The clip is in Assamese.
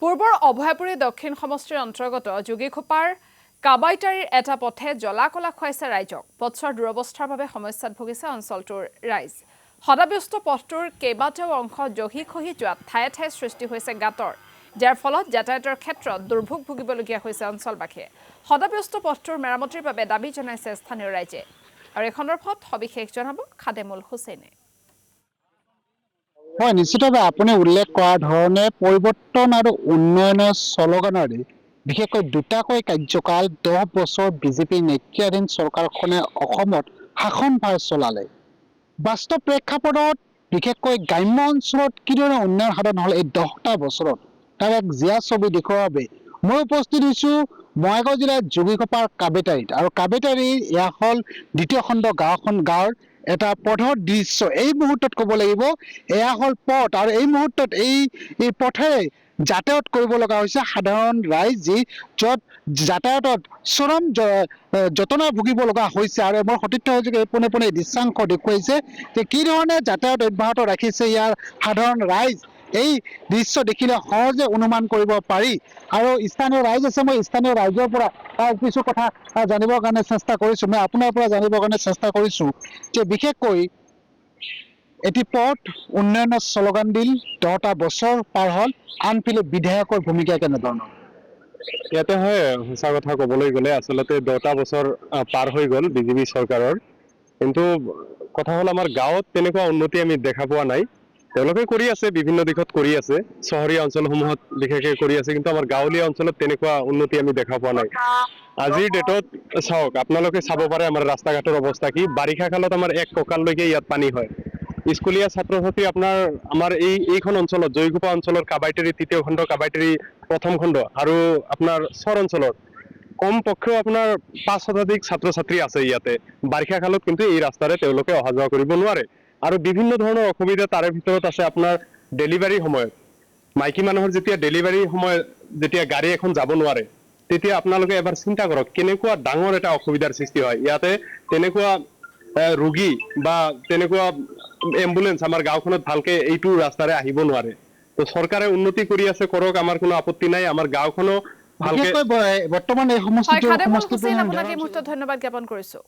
পূৰ্বৰ অভয়াপুৰী দক্ষিণ সমষ্টিৰ অন্তৰ্গত যোগীখোপাৰ কাবাইটাৰীৰ এটা পথে জ্বলা-কলা খুৱাইছে ৰাইজক। পথছোৱাৰ দুৰৱস্থাৰ বাবে সমস্যাত ভুগিছে অঞ্চলটোৰ ৰাইজ। সদাব্যস্ত পথটোৰ কেইবাটাও অংশ জহি খহি যোৱাত ঠায়ে ঠায়ে সৃষ্টি হৈছে গাঁতৰ, যাৰ ফলত যাতায়াতৰ ক্ষেত্ৰত দুৰ্ভোগ ভুগিবলগীয়া হৈছে অঞ্চলবাসীয়ে। সদাব্যস্ত পথটোৰ মেৰামতিৰ বাবে দাবী জনাইছে স্থানীয় ৰাইজে। আৰু এই সন্দৰ্ভত সবিশেষ জনাব খাদেমুল হুছেইনে। হয়, নিশ্চিতভাৱে আপুনি উল্লেখ কৰা ধৰণে পৰিৱৰ্তন আৰু উন্নয়নৰ শ্লোগানেৰে বিশেষকৈ দুটাকৈ কাৰ্যকাল 10 বছৰ বিজেপি নেতৃত্বাধীন চৰকাৰখনে অসমত শাসনভাৰ চলালে। বাস্তৱ প্ৰেক্ষাপটত বিশেষকৈ গ্ৰাম্য অঞ্চলত কিদৰে উন্নয়ন সাধন হ'ল এই 10টা বছৰত তাৰ এক জীয়া ছবি দেখুওৱাৰ বাবে মই উপস্থিত হৈছোঁ বঙাইগাঁও জিলাৰ যোগীখোপাৰ কাবেটাৰীত। আৰু কাবেটাৰী এয়া হ'ল দ্বিতীয় খণ্ড গাঁৱৰ এটা পথৰ দৃশ্য। এই মুহূৰ্তত ক'ব লাগিব এয়া হ'ল পথ, আৰু এই মুহূৰ্তত এই পথেৰে যাতায়াত কৰিব লগা হৈছে সাধাৰণ ৰাইজ, য'ত যাতায়াতত চৰম যতনা ভুগিব লগা হৈছে। আৰু মোৰ সতীৰ্থ সহযোগে পোনে পোনে দৃশ্যাংশ দেখুৱাইছে যে কি ধৰণে যাতায়াত অব্যাহত ৰাখিছে ইয়াৰ সাধাৰণ ৰাইজ। এই দৃশ্য দেখিলে সহজে অনুমান কৰিব পাৰি। আৰু স্থানীয় ৰাইজ আছে, মই স্থানীয় ৰাইজৰ পৰা কিছু কথা জানিবৰ কাৰণে চেষ্টা কৰিছোঁ। মই আপোনাৰ পৰা জানিবৰ কাৰণে চেষ্টা কৰিছোঁ যে বিশেষকৈ এটি পথ উন্নয়নৰ শ্লোগান দিল 10টা বছৰ পাৰ হ'ল, আনফালে বিধায়কৰ ভূমিকা কেনেধৰণৰ? ইয়াতে হয়, সঁচা কথা ক'বলৈ গ'লে আচলতে 10টা বছৰ পাৰ হৈ গ'ল বিজেপি চৰকাৰৰ, কিন্তু কথা হ'ল আমাৰ গাঁৱত তেনেকুৱা উন্নতি আমি দেখা পোৱা নাই। তেওঁলোকে কৰি আছে, বিভিন্ন দিশত কৰি আছে, চহৰীয়া অঞ্চলসমূহত বিশেষকৈ কৰি আছে, কিন্তু আমাৰ গাঁৱলীয়া অঞ্চলত তেনেকুৱা উন্নতি আমি দেখা পোৱা নাই। আজিৰ ডেটত চাওক, আপোনালোকে চাব পাৰে আমাৰ ৰাস্তা ঘাটৰ অৱস্থা কি। বাৰিষা কালত আমাৰ এক কঁকাললৈকে ইয়াত পানী হয়। স্কুলীয়া ছাত্ৰ ছাত্ৰী আমাৰ এইখন অঞ্চলত জয়ীখোপা অঞ্চলৰ কাবাইটাৰী তৃতীয় খণ্ড, কাবাইটাৰী প্ৰথম খণ্ড আৰু আপোনাৰ চৰ অঞ্চলত কম পক্ষেও আপোনাৰ 5 শতাধিক ছাত্ৰ ছাত্ৰী আছে ইয়াতে। বাৰিষা কালত কিন্তু এই ৰাস্তাৰে তেওঁলোকে অহা যোৱা কৰিব নোৱাৰে। আৰু বিভিন্ন ধৰণৰ অসুবিধা তাৰে ভিতৰত আছে আপোনাৰ ডেলিভাৰীৰ সময়ত। মাইকী মানুহৰ যেতিয়া ডেলিভাৰীৰ সময়ত যেতিয়া গাড়ী এখন যাব নোৱাৰে, তেতিয়া আপোনালোকে এবাৰ চিন্তা কৰক কেনেকুৱা ডাঙৰ এটা অসুবিধাৰ সৃষ্টি হয়। ইয়াতে তেনেকুৱা ৰোগী বা তেনেকুৱা এম্বুলেন্স আমাৰ গাঁওখনত ভালকে এইটো ৰাস্তাৰে আহিব নোৱাৰে। তো চৰকাৰে উন্নতি কৰি আছে, কৰক, আমাৰ কোনো আপত্তি নাই। আমাৰ গাঁওখনো ভালকে বৰ্তমান এই হয়, খাদেমুল সমষ্টিটো হুছেইন, আপোনাক এই মুহূৰ্তত ধন্যবাদ জ্ঞাপন কৰিছোঁ।